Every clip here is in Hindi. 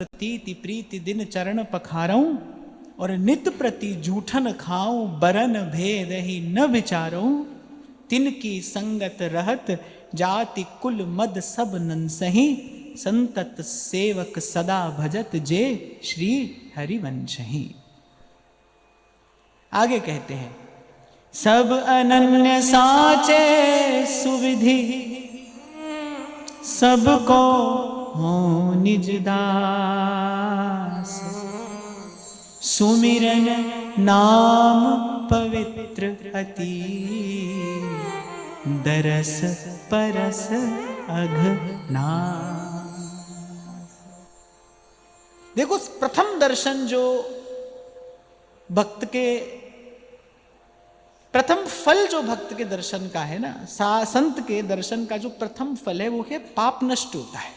प्रतीति प्रीति दिन चरण पखारऊं, और नित प्रति जूठन खाऊं, बरन भेद ही न विचारूं। तिनकी संगत रहत जाति कुल मद सब नंसही, संतत सेवक सदा भजत जे श्री हरिवंशही। आगे कहते हैं, सब अनन्य साचे सुविधि, सबको हो निज दास। सुमिरन नाम पवित्र अति, दरस परस अघनास। देखो, प्रथम दर्शन जो भक्त के, प्रथम फल जो भक्त के दर्शन का है ना, संत के दर्शन का जो प्रथम फल है वो है पाप नष्ट होता है।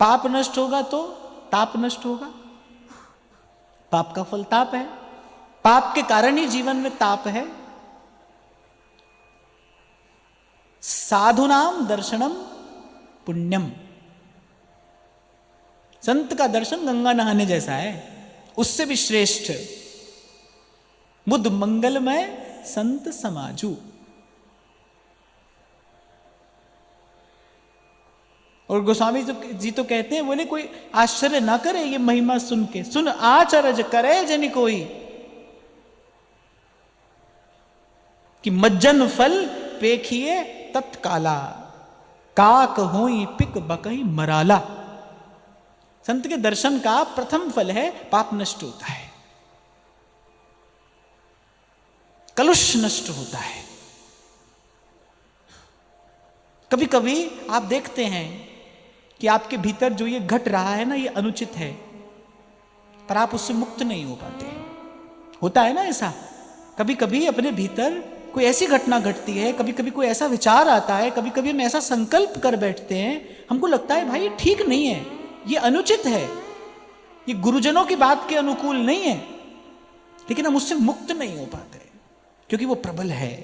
पाप नष्ट होगा तो ताप नष्ट होगा। पाप का फल ताप है, पाप के कारण ही जीवन में ताप है। साधुनाम दर्शनम पुण्यम, संत का दर्शन गंगा नहाने जैसा है, उससे भी श्रेष्ठ। बुद्ध मंगलमय संत समाजू। और गोस्वामी जी तो कहते हैं, बोले कोई आश्चर्य ना करे ये महिमा सुन के, सुन आचरज करे जनि कोई, कि मज्जन फल पेखिए तत्काला, काक होई पिक बकई मराला। संत के दर्शन का प्रथम फल है पाप नष्ट होता है, कलुष नष्ट होता है। कभी कभी आप देखते हैं कि आपके भीतर जो ये घट रहा है ना, ये अनुचित है, पर आप उससे मुक्त नहीं हो पाते। होता है ना ऐसा, कभी कभी अपने भीतर कोई ऐसी घटना घटती है, कभी कभी कोई ऐसा विचार आता है, कभी कभी हम ऐसा संकल्प कर बैठते हैं, हमको लगता है भाई ये ठीक नहीं है, ये अनुचित है, ये गुरुजनों की बात के अनुकूल नहीं है, लेकिन हम उससे मुक्त नहीं हो पाते क्योंकि वो प्रबल है,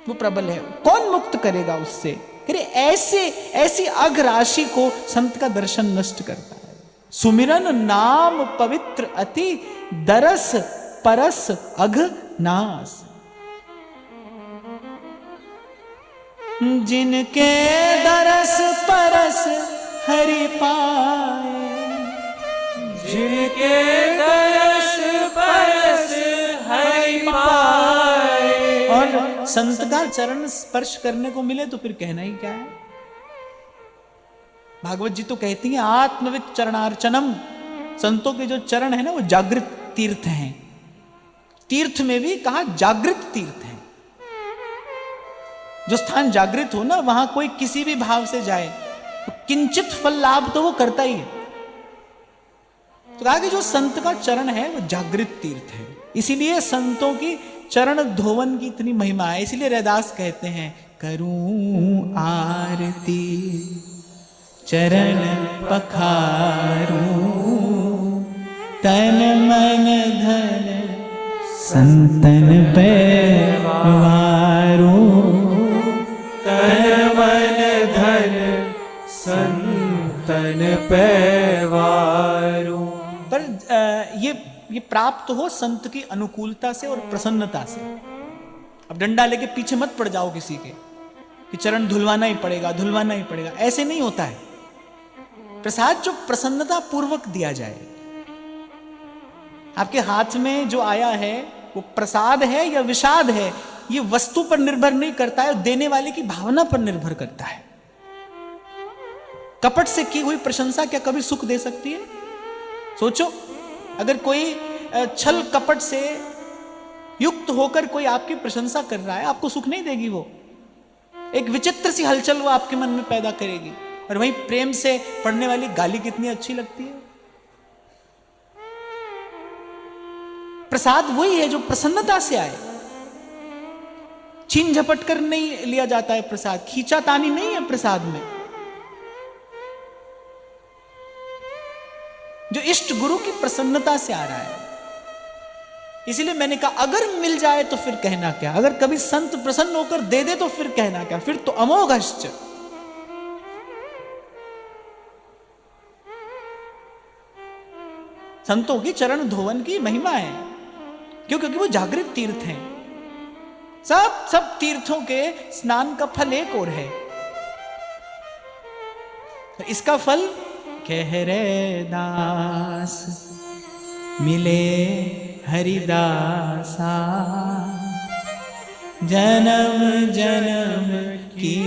वो प्रबल है। कौन मुक्त करेगा उससे? अरे ऐसी अघ राशि को संत का दर्शन नष्ट करता है। सुमिरन नाम पवित्र अति, दरस परस अघ नास। जिनके दरस परस हरि पाए, जिनके दरस परस हरि पाए। और संत का चरण स्पर्श करने को मिले तो फिर कहना ही क्या है। भागवत जी तो कहती हैं आत्मविद चरणार्चनम। संतों के जो चरण है ना वो जागृत तीर्थ हैं। तीर्थ में भी कहा जागृत तीर्थ है। जो स्थान जागृत हो ना, वहां कोई किसी भी भाव से जाए तो किंचित फल लाभ तो वो करता ही है। तो कहा कि जो संत का चरण है वो जागृत तीर्थ है, इसीलिए संतों की चरण धोवन की इतनी महिमा है। इसीलिए रैदास कहते हैं करूं आरती चरण पखारूं, तन मन धन संतन पैवारूं, तन मन धन संतन पैवारूं। पर ये प्राप्त हो संत की अनुकूलता से और प्रसन्नता से। अब डंडा लेके पीछे मत पड़ जाओ किसी के कि चरण धुलवाना ही पड़ेगा, धुलवाना ही पड़ेगा, ऐसे नहीं होता है। प्रसाद जो प्रसन्नता पूर्वक दिया जाए। आपके हाथ में जो आया है वो प्रसाद है या विषाद है, ये वस्तु पर निर्भर नहीं करता है, देने वाले की भावना पर निर्भर करता है। कपट से की हुई प्रशंसा क्या कभी सुख दे सकती है? सोचो, अगर कोई छल कपट से युक्त होकर कोई आपकी प्रशंसा कर रहा है, आपको सुख नहीं देगी। वो एक विचित्र सी हलचल वो आपके मन में पैदा करेगी। और वहीं प्रेम से पढ़ने वाली गाली कितनी अच्छी लगती है। प्रसाद वही है जो प्रसन्नता से आए। छीन झपट कर नहीं लिया जाता है प्रसाद, खींचातानी नहीं है प्रसाद में। जो इष्ट गुरु की प्रसन्नता से आ रहा है इसलिए मैंने कहा अगर मिल जाए तो फिर कहना क्या, अगर कभी संत प्रसन्न होकर दे दे तो फिर कहना क्या, फिर तो अमोघश्च। संतों की चरण धोवन की महिमा है, क्यों? क्योंकि वो जागृत तीर्थ हैं। सब तीर्थों के स्नान का फल एक और है। इसका फल कह रे दास मिले हरिदासा, जन्म जन्म की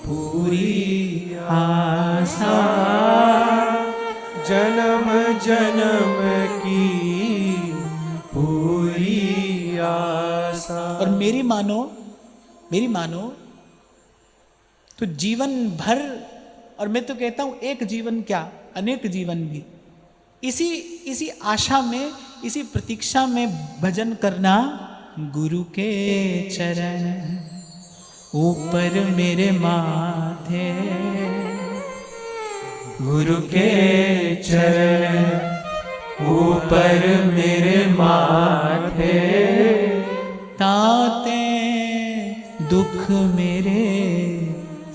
पूरी आशा, जन्म जन्म की पूरी आशा। और मेरी मानो तो जीवन भर, और मैं तो कहता हूं एक जीवन क्या, अनेक जीवन भी इसी आशा में, इसी प्रतीक्षा में भजन करना। गुरु के चरण ऊपर मेरे माथे, गुरु के चरण ऊपर मेरे माथे, ताते दुख मेरे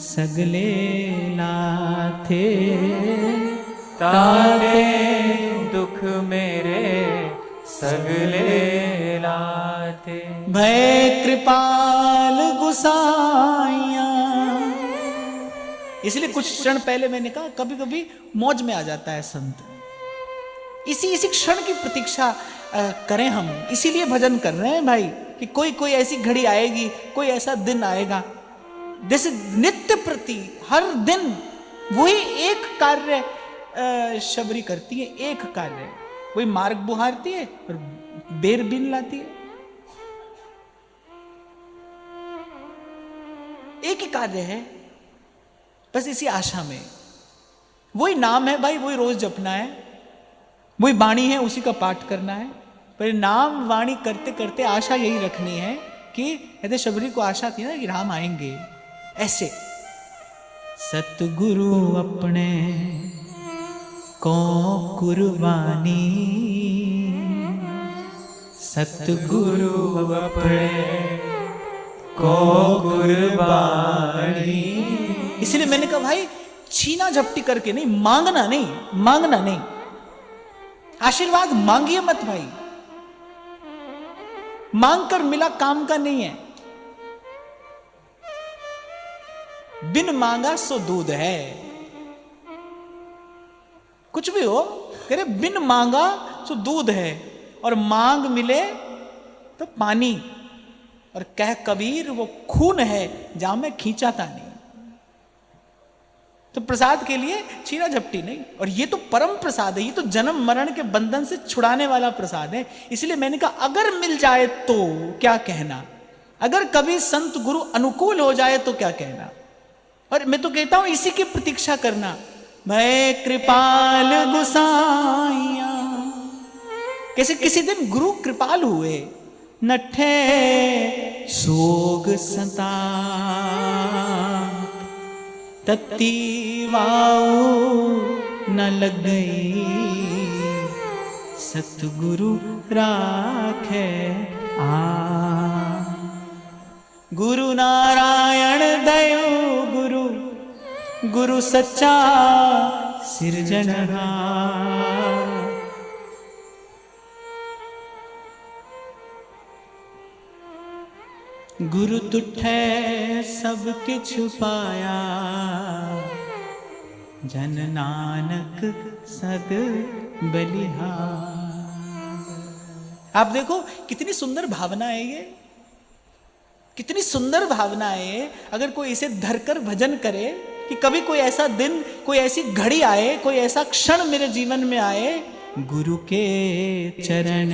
सगले लाथे, तारे दुख मेरे सगले लाते। भय कृपाल गुसाइया। इसलिए कुछ क्षण पहले मैंने कहा कभी कभी मौज में आ जाता है संत, इसी क्षण की प्रतीक्षा करें हम, इसीलिए भजन कर रहे हैं भाई, कि कोई ऐसी घड़ी आएगी, कोई ऐसा दिन आएगा। जैसे नित्य प्रति हर दिन वही एक कार्य शबरी करती है, एक कार्य, वही मार्ग बुहारती है और बेर बीन लाती है, एक ही कार्य है, बस इसी आशा में। वही नाम है भाई, वही रोज जपना है, वही वाणी है, उसी का पाठ करना है। पर नाम वाणी करते करते आशा यही रखनी है कि यदि शबरी को आशा थी ना कि राम आएंगे, ऐसे सतगुरु अपने को कुर्बानी, सतगुरु अपने को कुर्बानी। इसलिए मैंने कहा भाई छीना झपटी करके नहीं, मांगना नहीं, आशीर्वाद मांगिए मत भाई, मांग कर मिला काम का नहीं है। बिन मांगा सो दूध है, कुछ भी हो कह रहे बिन मांगा सो दूध है, और मांग मिले तो पानी, और कह कबीर वो खून है जहां में खींचा था नहीं। तो प्रसाद के लिए छीना झपटी नहीं, और ये तो परम प्रसाद है, ये तो जन्म मरण के बंधन से छुड़ाने वाला प्रसाद है। इसलिए मैंने कहा अगर मिल जाए तो क्या कहना, अगर कभी संत गुरु अनुकूल हो जाए तो क्या कहना। और मैं तो कहता हूं इसी की प्रतीक्षा करना। मैं कृपाल गुसाइया, कैसे किसी दिन गुरु कृपाल हुए, नठे सोग सता तत्ती वाऊ न लग गई, सतगुरु राखे आ। गुरु नारायण दयो गुरु, गुरु सच्चा सिरजनहार। गुरु तुठे सब किछ पाया, जन नानक सद बलिहार। आप देखो कितनी सुंदर भावना है ये, कितनी सुंदर भावना है। अगर कोई इसे धरकर भजन करे कि कभी कोई ऐसा दिन, कोई ऐसी घड़ी आए, कोई ऐसा क्षण मेरे जीवन में आए, गुरु के चरण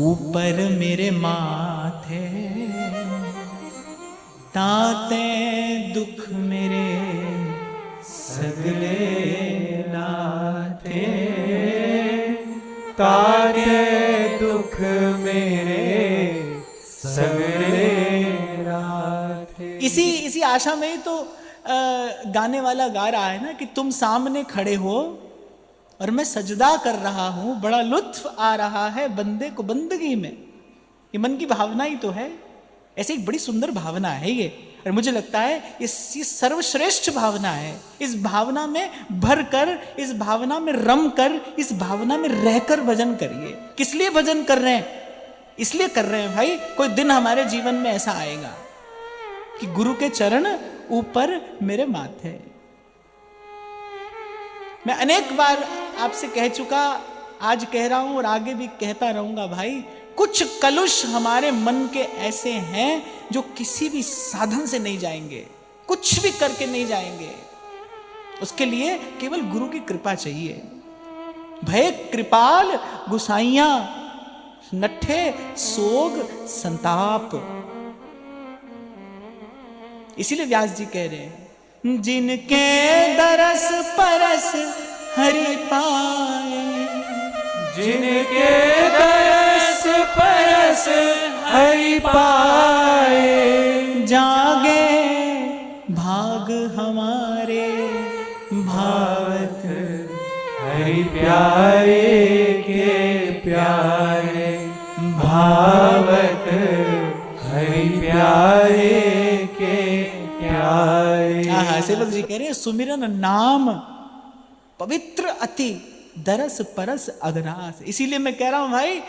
ऊपर मेरे माथे, ताते दुख मेरे सगले लाथे, ताते दुख मेरे सगले लाथे। इसी आशा में ही तो गाने वाला गा रहा है ना कि तुम सामने खड़े हो और मैं सजदा कर रहा हूं, बड़ा लुत्फ आ रहा है बंदे को बंदगी में। ये मन की भावना ही तो है। ऐसे एक बड़ी सुंदर भावना है ये, और मुझे लगता है ये सर्वश्रेष्ठ भावना है। इस भावना में भर कर, इस भावना में रम कर, इस भावना में रहकर भजन करिए। किस लिए भजन कर रहे हैं? इसलिए कर रहे हैं भाई, कोई दिन हमारे जीवन में ऐसा आएगा कि गुरु के चरण ऊपर मेरे माथे। मैं अनेक बार आपसे कह चुका, आज कह रहा हूं और आगे भी कहता रहूंगा भाई, कुछ कलुष हमारे मन के ऐसे हैं जो किसी भी साधन से नहीं जाएंगे, कुछ भी करके नहीं जाएंगे। उसके लिए केवल गुरु की कृपा चाहिए। भय कृपाल गुसाइयां, नठे सोग संताप। इसीलिए व्यास जी कह रहे हैं, जिनके दरस परस हरि पाए, जिनके दरस परस हरि पाए, जागे भाग हमारे भावत हरि प्यारे के प्यारे, भावत हरि प्यारे के प्यारे। हाँ, सेवक जी कह रहे हैं, सुमिरन नाम पवित्र अति, दरस परस अगरास। इसीलिए मैं कह रहा हूं भाई,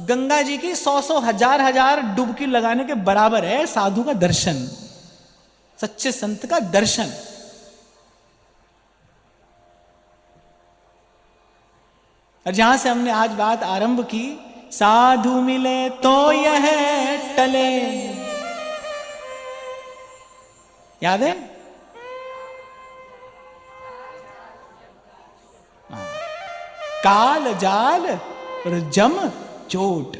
गंगा जी की 100 हजार डुबकी लगाने के बराबर है साधु का दर्शन, सच्चे संत का दर्शन। और जहां से हमने आज बात आरंभ की, साधु मिले तो यह टले, याद है? काल जाल और जम चोट।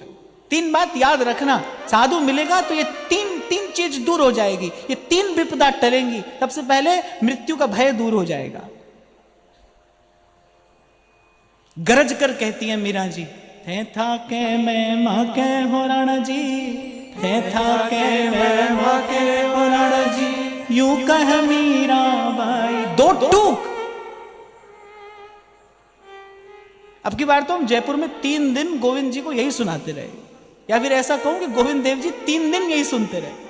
3 बात याद रखना, साधु मिलेगा तो ये तीन चीज दूर हो जाएगी, ये 3 विपदा टलेंगी। सबसे पहले मृत्यु का भय दूर हो जाएगा। गरज कर कहती है मीरा जी, थे था के मैं मां के हो राणा जी, थे था के मैं मां के हो राणा जी, यूं कह मीरा बाई। 2 टूक। अब की बार तो हम जयपुर में 3 दिन गोविंद जी को यही सुनाते रहे, या फिर ऐसा कहूं कि गोविंद देव जी 3 दिन यही सुनते रहे।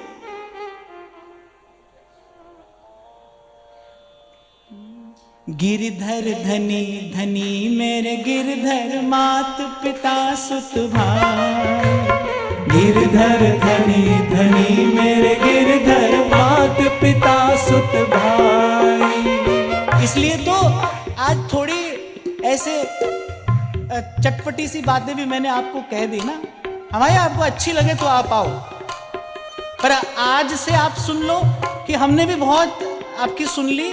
गिरधर धनी धनी मेरे गिरधर, मात पिता सुत भाई, गिरधर धनी धनी मेरे गिरधर, मात पिता सुत भाई। इसलिए तो आज थोड़ी ऐसे चटपटी सी बातें भी मैंने आपको कह दी ना। हमारे आपको अच्छी लगे तो आप आओ, पर आज से आप सुन लो कि हमने भी बहुत आपकी सुन ली,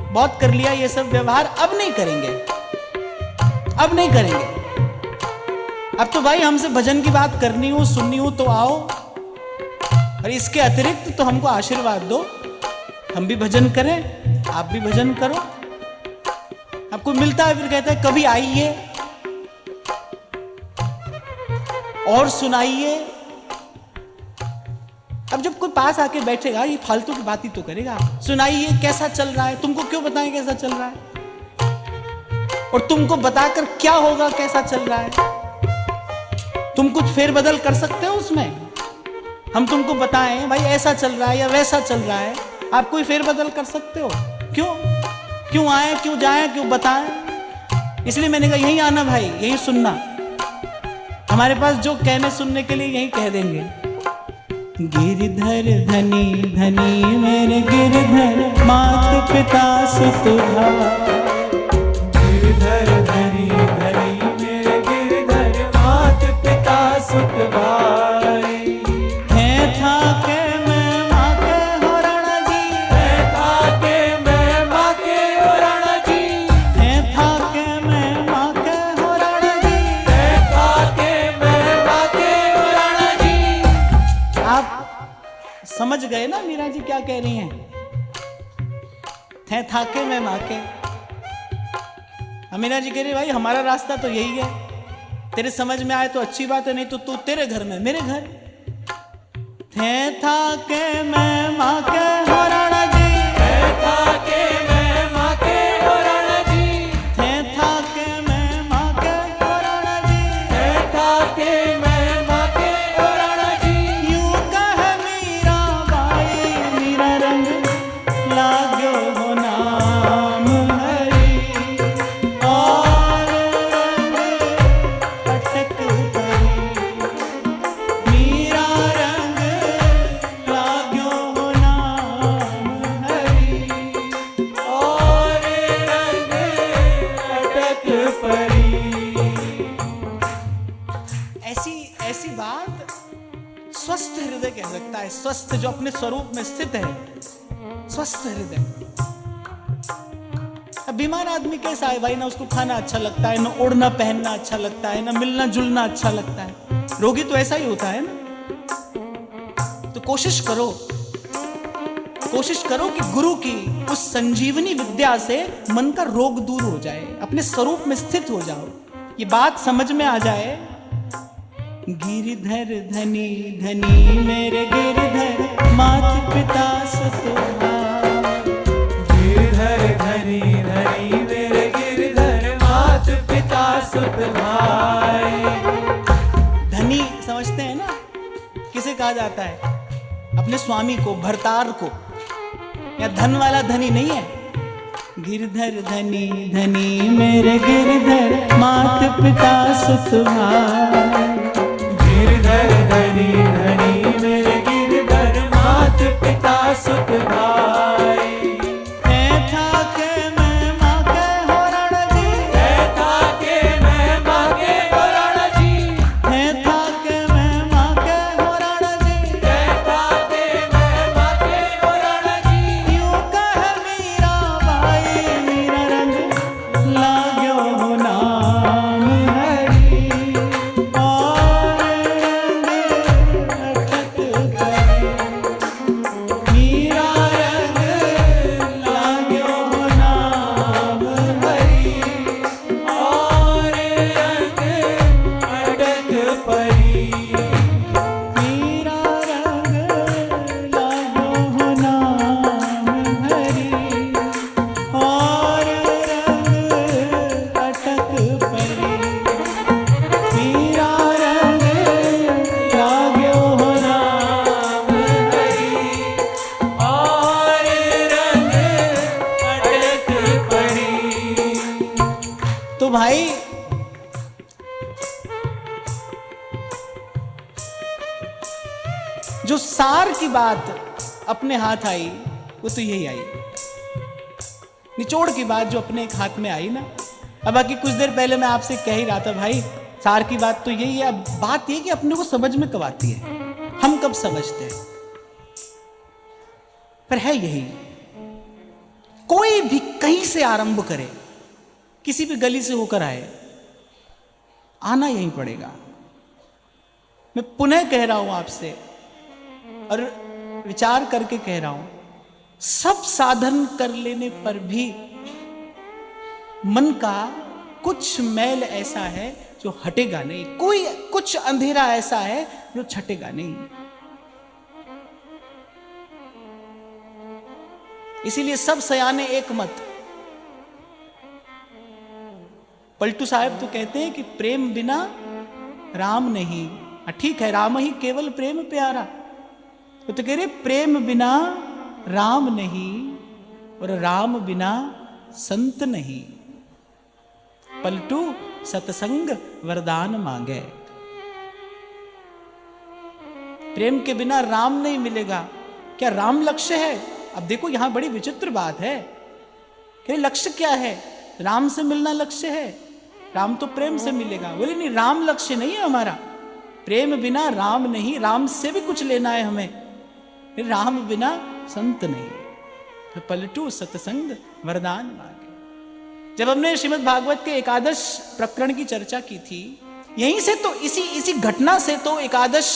बहुत कर लिया ये सब व्यवहार, अब नहीं करेंगे, अब नहीं करेंगे। अब तो भाई हमसे भजन की बात करनी हो, सुननी हो तो आओ, और इसके अतिरिक्त तो हमको आशीर्वाद दो, हम भी भजन करें, आप भी भजन करो। आपको मिलता है फिर कहता है कभी आइए और सुनाइए। अब जब कोई पास आके बैठेगा, ये फालतू की बात ही तो करेगा। सुनाइए कैसा चल रहा है, तुमको क्यों बताएं कैसा चल रहा है, और तुमको बताकर क्या होगा कैसा चल रहा है। तुम कुछ फेरबदल कर सकते हो उसमें। हम तुमको बताएं भाई ऐसा चल रहा है या वैसा चल रहा है, आप कोई फेरबदल कर सकते हो? क्यों आए, क्यों जाए, क्यों बताएं? इसलिए मैंने कहा यही आना भाई, यही सुनना। हमारे पास जो कहने सुनने के लिए यही कह देंगे। गिरधर धनी धनी मेरे गिरधर, मात पिता सुत भाई, गिरधर धनी धनी मेरे गिरधर, मात पिता सुत भाई। है था के मैं माँ के हो राणा जी, है था के मैं माँ के हो राणा जी, है था के मैं माँ के हो राणा जी, है था के मैं माँ के हो राणा जी। आप समझ गए ना मीरा जी क्या कह रही हैं? थे थाके में माके। मीरा जी कह रही भाई हमारा रास्ता तो यही है, तेरे समझ में आए तो अच्छी बात है, नहीं तो तू तेरे घर में मेरे घर। थे थाके में माके हो राणा जी, है था के मैं माँ के हो राणा जी, थे स्वस्थ, जो अपने स्वरूप में स्थित है, स्वस्थ हृदय। अब बीमार आदमी कैसा है भाई, ना उसको खाना अच्छा लगता है, ना ओढ़ना पहनना अच्छा लगता है, ना मिलना जुलना अच्छा लगता है। रोगी तो ऐसा ही होता है ना। तो कोशिश करो कि गुरु की उस संजीवनी विद्या से मन का रोग दूर हो जाए, अपने स्वरूप में स्थित हो जाओ, ये बात समझ में आ जाए। गिरधर धनी धनी मेरे गिरधर मात पिता सतुहार। गिरधर धनी धनी मेरे गिरधर मात पिता सुत भाई। धनी समझते हैं ना, किसे कहा जाता है? अपने स्वामी को, भरतार को। या धन वाला धनी नहीं है। गिरधर धनी धनी मेरे गिरधर मात पिता सुत भाई। गिरधर धनी धनी मेरे गिरधर मात पिता सुत भाई। था के मैं माँ के होरण जी, था के मैं माँ के होरण जी। था के मैं माँ के होरण जी। था के मैं माँ के होरण जी। यूं कह मीरा बाई मीरा रंग लाग्यो हो नाम हरी। और रंग अटक गए मीरा रंग लाग्यो हो नाम हरी। और रंग अटक परी। मीरा रंग लाग्यो हो नाम हरी। और रंग अटक परी। मीरा रंग लाग्यो हो नाम हरि। और रंग अटक परी। तो भाई जो सार की बात अपने हाथ आई वो तो यही आई। निचोड़ की बात जो अपने एक हाथ में आई ना। अब बाकी कुछ देर पहले मैं आपसे कह ही रहा था भाई, सार की बात तो यही है। अब बात ये कि अपने को समझ में कब आती है, हम कब समझते हैं, पर है यही। कोई भी कहीं से आरंभ करे, किसी भी गली से होकर आए, आना यहीं पड़ेगा। मैं पुनः कह रहा हूं आपसे और विचार करके कह रहा हूं, सब साधन कर लेने पर भी मन का कुछ मैल ऐसा है जो हटेगा नहीं, कोई कुछ अंधेरा ऐसा है जो छटेगा नहीं। इसीलिए सब सयाने एक मत। पलटू साहब तो कहते हैं कि प्रेम बिना राम नहीं। ठीक है, राम ही केवल प्रेम प्यारा, तो कह रहे प्रेम बिना राम नहीं और राम बिना संत नहीं। पलटू सतसंग वरदान मांगे। प्रेम के बिना राम नहीं मिलेगा। क्या राम लक्ष्य है? अब देखो यहां बड़ी विचित्र बात है कि लक्ष्य क्या है? राम से मिलना लक्ष्य है। राम तो प्रेम से मिलेगा। बोले नहीं, राम लक्ष्य नहीं है हमारा। प्रेम बिना राम नहीं, राम से भी कुछ लेना है हमें, राम बिना संत नहीं। तो पलटू सत्संग वरदान मांगे। जब हमने श्रीमद् भागवत के एकादश प्रकरण की चर्चा की थी, यहीं से तो इसी घटना से तो एकादश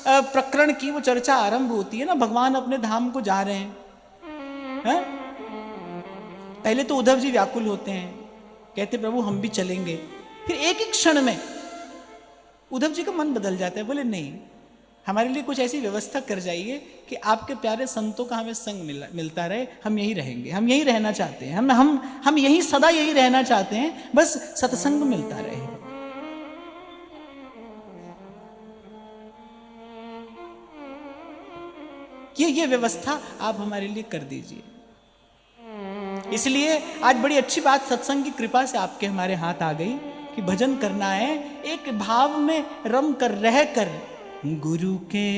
प्रकरण की वो चर्चा आरंभ होती है ना। भगवान अपने धाम को जा रहे हैं। पहले तो उद्धव जी व्याकुल होते हैं, कहते प्रभु हम भी चलेंगे। फिर एक एक क्षण में उद्धव जी का मन बदल जाता है। बोले नहीं, हमारे लिए कुछ ऐसी व्यवस्था कर जाइए कि आपके प्यारे संतों का हमें संग मिलता रहे। हम यही रहेंगे, हम यही रहना चाहते हैं, हम यही सदा यही रहना चाहते हैं, बस सत्संग मिलता रहे। ये व्यवस्था आप हमारे लिए कर दीजिए। इसलिए आज बड़ी अच्छी बात सत्संग की कृपा से आपके हमारे हाथ आ गई कि भजन करना है, एक भाव में रम कर रह कर गुरु के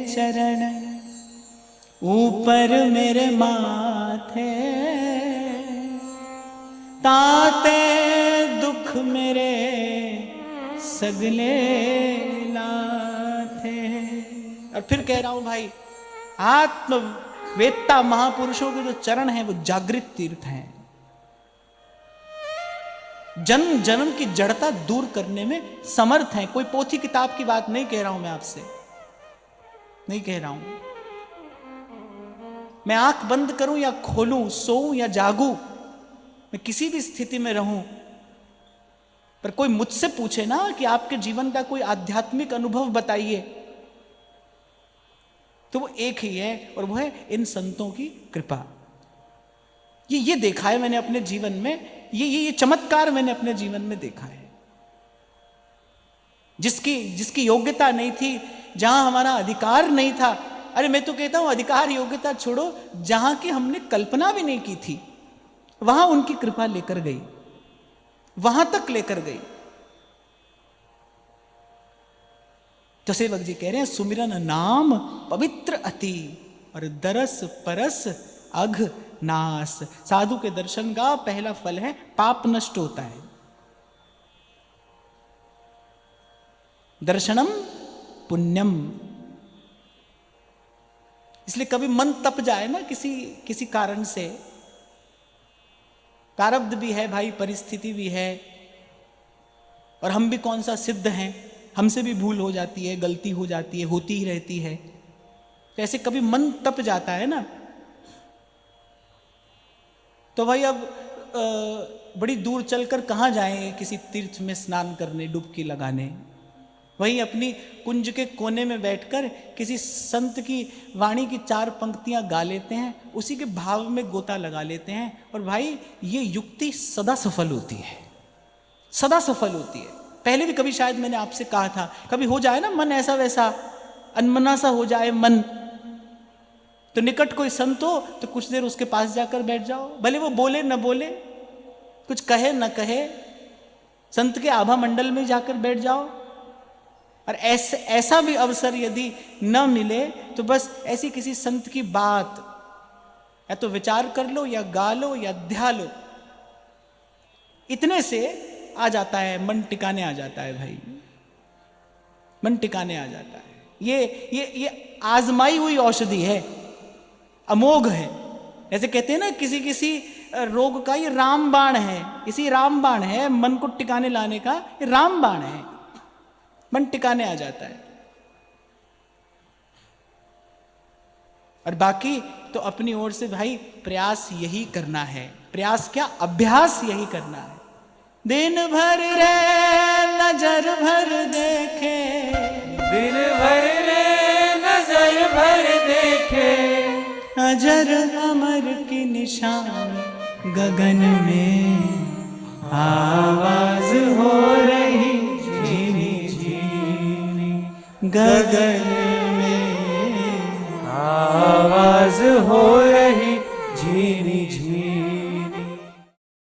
चरण ऊपर मेरे माथे, ताते दुख मेरे सगले लाथे। और फिर कह रहा हूं भाई, आत्मवेत्ता महापुरुषों के जो चरण हैं वो जागृत तीर्थ हैं, जन्म जन्म की जड़ता दूर करने में समर्थ हैं। कोई पोथी किताब की बात नहीं कह रहा हूं मैं आपसे, नहीं कह रहा हूं। मैं आंख बंद करूं या खोलूं, सोऊं या जागूं, मैं किसी भी स्थिति में रहूं, पर कोई मुझसे पूछे ना कि आपके जीवन का कोई आध्यात्मिक अनुभव बताइए, तो वो एक ही है, और वो है इन संतों की कृपा। ये देखा है मैंने अपने जीवन में, ये चमत्कार मैंने अपने जीवन में देखा है। जिसकी योग्यता नहीं थी, जहां हमारा अधिकार नहीं था, अरे मैं तो कहता हूं अधिकार योग्यता छोड़ो, जहां की हमने कल्पना भी नहीं की थी, वहां उनकी कृपा लेकर गई, वहां तक लेकर गई। तो सेवक जी कह रहे हैं, सुमिरन नाम पवित्र अति और दरस परस अघ नास। साधु के दर्शन का पहला फल है पाप नष्ट होता है। दर्शनम पुण्यम। इसलिए कभी मन तप जाए ना किसी कारण से, प्रारब्ध भी है भाई, परिस्थिति भी है, और हम भी कौन सा सिद्ध हैं, हमसे भी भूल हो जाती है, गलती हो जाती है, होती ही रहती है। तो ऐसे कभी मन तप जाता है ना, तो भाई अब बड़ी दूर चलकर कहाँ जाएं, किसी तीर्थ में स्नान करने, डुबकी लगाने। वहीं अपनी कुंज के कोने में बैठकर किसी संत की वाणी की 4 पंक्तियां गा लेते हैं, उसी के भाव में गोता लगा लेते हैं, और भाई ये युक्ति सदा सफल होती है, सदा सफल होती है। पहले भी कभी शायद मैंने आपसे कहा था, कभी हो जाए ना मन ऐसा वैसा, अनमना सा हो जाए मन, तो निकट कोई संत हो तो कुछ देर उसके पास जाकर बैठ जाओ, भले वो बोले न बोले, कुछ कहे न कहे, संत के आभा मंडल में जाकर बैठ जाओ। और ऐसा भी अवसर यदि न मिले तो बस ऐसी किसी संत की बात या तो विचार कर लो, या गा लो, या ध्या लो, इतने से आ जाता है, मन टिकाने आ जाता है भाई, मन टिकाने आ जाता है। ये आजमाई हुई औषधि है, अमोघ है। जैसे कहते हैं ना किसी रोग का ये रामबाण है, इसी रामबाण है मन को टिकाने लाने का, ये रामबाण है, मन टिकाने आ जाता है। और बाकी तो अपनी ओर से भाई प्रयास यही करना है, प्रयास क्या, अभ्यास यही करना है। दिन भर रे नजर भर देखे, दिन भर रे नजर भर देखे, अजर अमर की निशान गगन में आवा